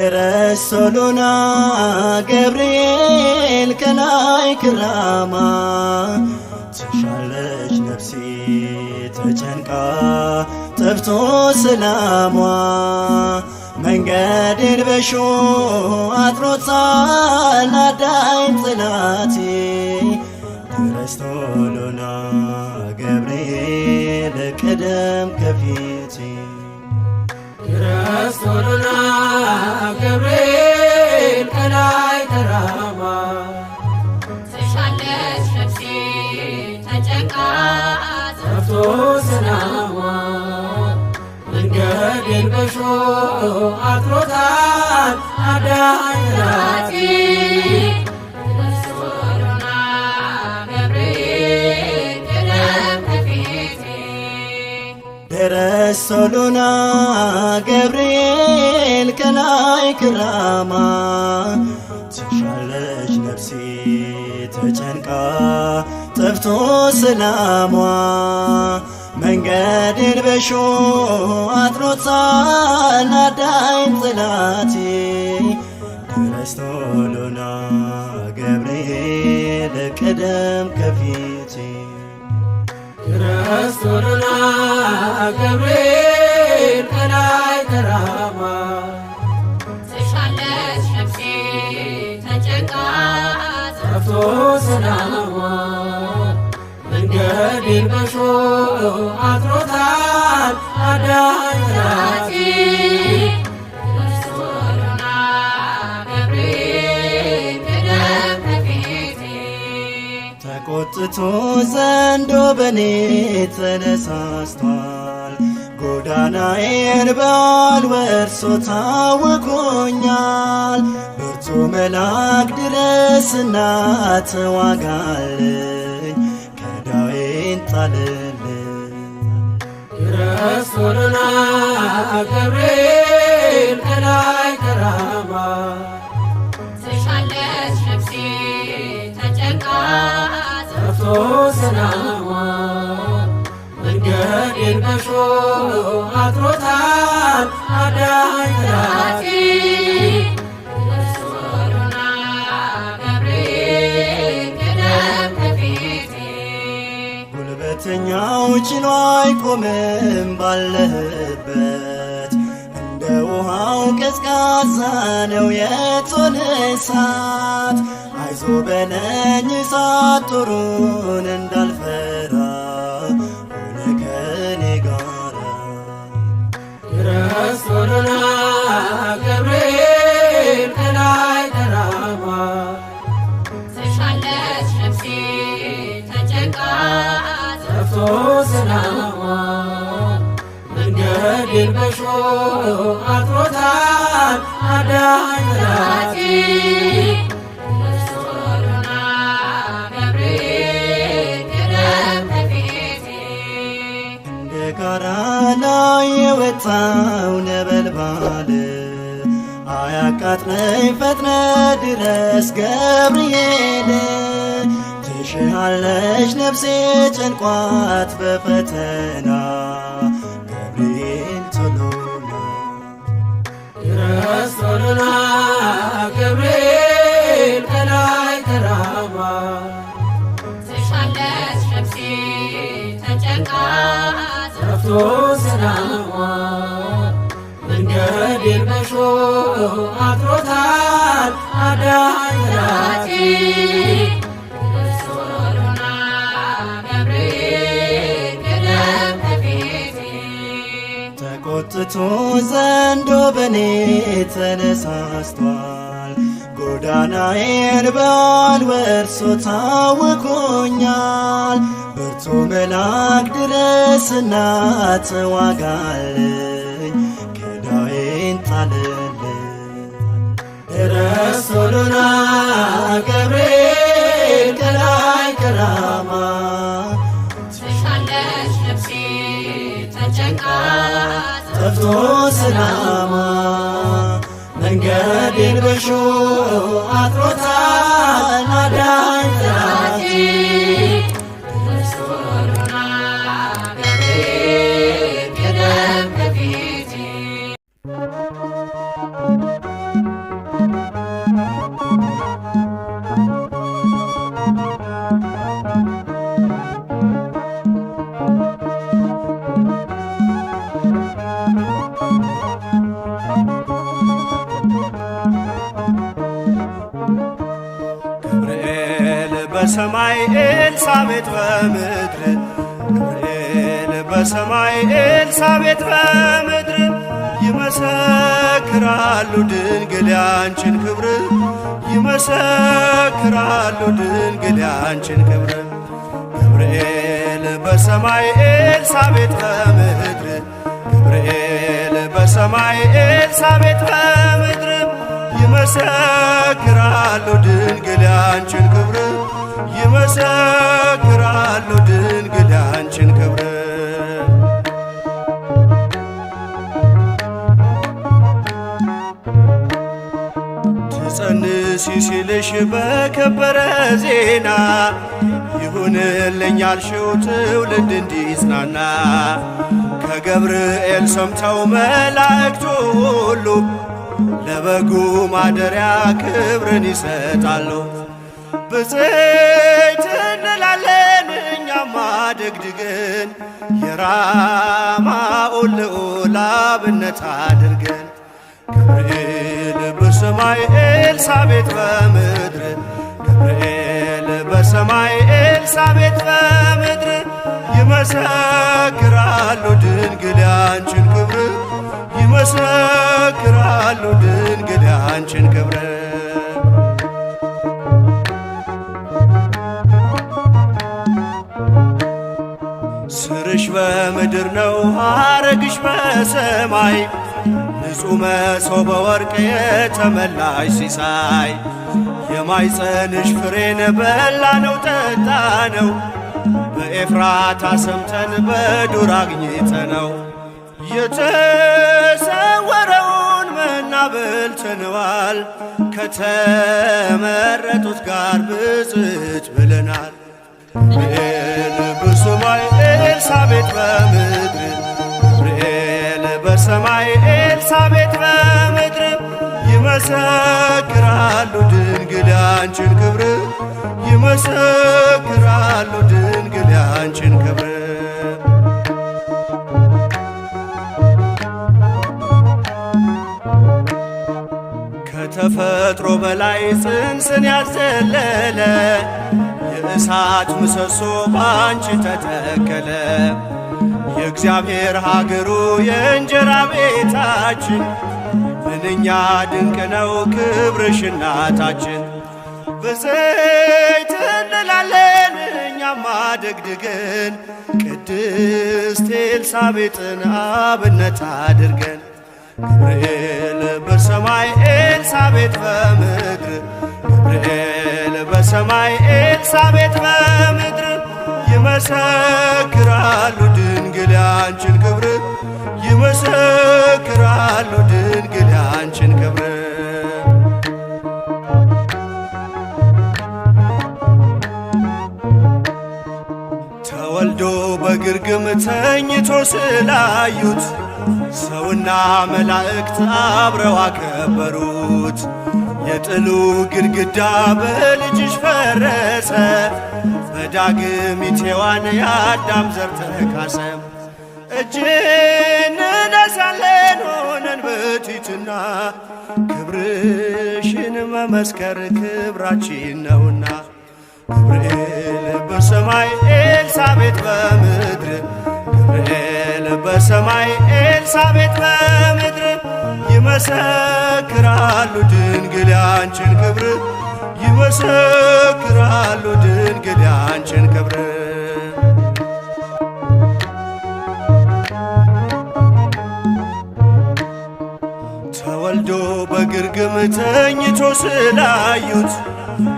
ደረሶሉና ገብርኤል ከላይ ክራማ ትሻለች ነፍሴ ተጨንቃ ጠፍቶ ሰላሟ መንገዴን በሾህ አጥሮታል አዳኝ ጠላቴ ደረሶሉና ገብርኤል ቀደም ከፊቴ ደረሶሉና ገብርኤል ከላይ ከራማ ትሻለች ነፍሴ ተጨንቃ ጠፍቶ ሰላሟ መንገዴን በሾህ አጥሮታል አዳኝ ጠላቴ ደረሶሉና ገብርኤል ቀደም ከፊቴ ደረሶሉና ገብርኤል ከላይ ክራማ ትሻለች ነፍሴ ተጨንቃ ጠፍቶ ሰላሟ መንገዴን በሾህ አጥሮታል አዳኝ ጠላቴ ደረሶሉና ገብርኤል ቀደም ከፊቴ ደረሶሉና ገብርኤል ከላይ ከራማ ትሻለች ነፍሴ ተጨንቃ ጠፍቶ ሰላሟ መንገዴን በሾህ አጥሮታል አዳኝ ጠላቴ ደረሶሉና ገብርኤል ቀደም ከፊቴ ተቆጥቶ ዘንዶ በኔ ተነሳስቷል ጎዳናዬን በዓል ወርሶ ታውኮኛል ብርቱ መልአክ ድረስና ተዋጋልኝ ከዳዌን ጣልልኝ ደረሶሉና ገብርኤል ከላይ ከራማ ትሻለች ነፍሴ ተጨንቃ ጠፍቶ ሰላሟ መንገዴን በሾህ አጥሮታል አዳኝ ጠላቴ ደረሶሉና ገብርኤል ቀደም ከፊቴ ጉልበተኛው ችሎ አይቆምም ባለህበት እንደ ውሃው ቀዝቃዛ ነው የቶን እሳት አይዞ በለኝ እሳት ጦሩን እንዳልፈራ ሆነ ከኔ ጋራ ደረሶሉና ገብርኤል ከላይ ከራማ ትሻለች ነፍሴ ተጨንቃ ጠፍቶ ሰላሟ መንገዴን በሾህ አጥሮታል አዳኝ ጠላቴ ደረሶሉና ገብርኤል ቀደም ከፊቴ እንደ ጋራ ላይ የወጣው ነበልባል አያቃጥለኝ ፈጥነ ድረስ ገብርኤል ትሽሃለች ነፍሴ ጨንቋት በፈተና ገብርኤል ቶሎና ደረሶሉና ገብርኤል ከላይ ከራማ ትሻለች ነፍሴ ተጨንቃ ጠፍቶ ሰላሟ መንገዴን በሾህ አጥሮታል አዳኝ ጠላቴ ደረሶሉና ገብርኤል ቀደም ከፊቴ ተቆጥቶ ዘንዶ በኔ ተነሳስቷል ጎዳናዬን በዓል ወርሶ ታውኮኛል ብርቱ መልአክ ድረስና ተዋጋልኝ ከዳዌን ጣልልኝ ደረሶሉና ገብርኤል ከላይ ከራማ ትሻለች ነፍሴ ተጨንቃ ጠፍቶ ሰላሟ መንገዴን በሾህ አጥሮታል አዳኝ ጠላቴ ደረሶሉና ገብርኤል ቀደም ከፊቴ በሰማይ ኤልሳቤጥ በምድር ገብርኤል በሰማይ ኤልሳቤጥ በምድር ይመሰክራሉ ድንግል ያንቺን ክብር ይመሰክራሉ ድንግል ያንቺን ክብር ገብርኤል በሰማይ ኤልሳቤጥ በምድር ገብርኤል በሰማይ ኤልሳቤጥ በምድር ይመሰክራሉ ድንግል ያንቺን ክብር ይመሰክራሉ ድንግል ያንቺን ክብር ትጸንሲ ሲልሽ በከበረ ዜና ይሁንልኝ ያልሽው ትውልድ እንዲጽናና ከገብርኤል ሰምተው መላእክቱ ሁሉ ለበጉ ማደሪያ ክብርን ይሰጣሉ። ብፅዕት እንላለን እኛማ ደግድገን የራማውን ልዑል አብነት አድርገን ገብርኤል በሰማይ ኤልሳቤጥ በምድር ገብርኤል በሰማይ ኤልሳቤጥ በምድር ይመሰክራሉ ድንግል ያንቺን ክብር ይመሰክራሉ ድንግል ያንቺን ክብር ስርሽ በምድር ነው ሐረግሽ በሰማይ ንጹሕ መሶበ ወርቅ የተመላሽ ሲሳይ የማይጸንሽ ፍሬን በላነው ጠጣነው በኤፍራታ ሰምተን በዱር አግኝተነው የተሰወረውን መና በልተነዋል ከተመረጡት ጋር ብፅዕት ብለናል። ገብርኤል በሰማይ ኤልሳቤጥ በምድር ገብርኤል በሰማይ ኤልሳቤጥ በምድር ይመሰክራሉ ድንግል ያንቺን ክብር ይመሰክራሉ ድንግል ያንቺን ክብር ከተፈጥሮ በላይ ጽንስን ያዘለለ የእሳት ምሰሶ ባንቺ ተተከለ የእግዚአብሔር ሀገሩ የእንጀራ ቤታችን ምንኛ ድንቅ ነው ክብርሽ እናታችን ብፅዕት እንላለን እኛማ ደግድገን ቅድስት ኤልሳቤጥን አብነት አድርገን ገብርኤል በሰማይ ኤልሳቤጥ በምድር ገብርኤል በሰማይ ኤልሳቤጥ በምድር ይመሰክራሉ ድንግል ያንቺን ክብር ይመሰክራሉ ድንግል ያንቺን ክብር ተወልዶ በግርግም ተኝቶ ስላዩት ሰውና መላእክት አብረው አከበሩት የጥሉ ግድግዳ በልጅሽ ፈረሰ በዳግሚት ሔዋን የአዳም ዘር ተካሰ እጅ እንነሳለን ሆነን በትሕትና ክብርሽን መመስከር ክብራችን ነውና ገብርኤል በሰማይ ኤልሳቤጥ በምድር ገብርኤል በሰማይ ኤልሳቤጥ በምድር ይመሰክራሉ ድንግል ያንቺን ክብር ይመሰክራሉ ድንግል ያንቺን ክብር ተወልዶ በግርግም ተኝቶ ስላዩት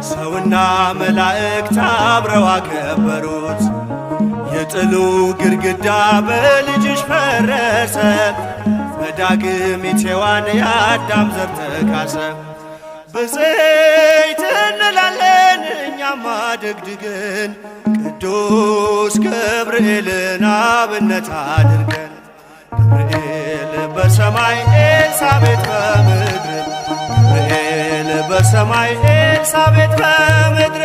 ሰውና መላእክት አብረው አከበሩት የጥሉ ግድግዳ በልጅሽ ፈረሰ በዳግሚት ሔዋን የአዳም ዘር ተካሰ ብፅዕት እንላለን እኛማ ደግድገን ቅዱስ ገብርኤልን አብነት አድርገን ገብርኤል በሰማይ ኤልሳቤጥ በምድር ገብርኤል በሰማይ ኤልሳቤጥ በምድር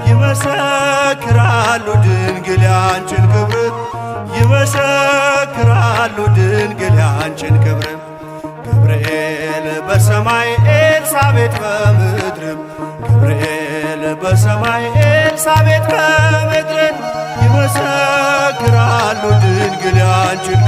ይመሰክራሉ ድንግል ያንቺን ክብር ይመሰክራሉ ድንግል ያንቺን ክብር ገብርኤል በሰማይ ኤልሳቤጥ በምድር ገብርኤል በሰማይ ኤልሳቤጥ በምድር ይመሰክራሉ ድንግል ያንቺን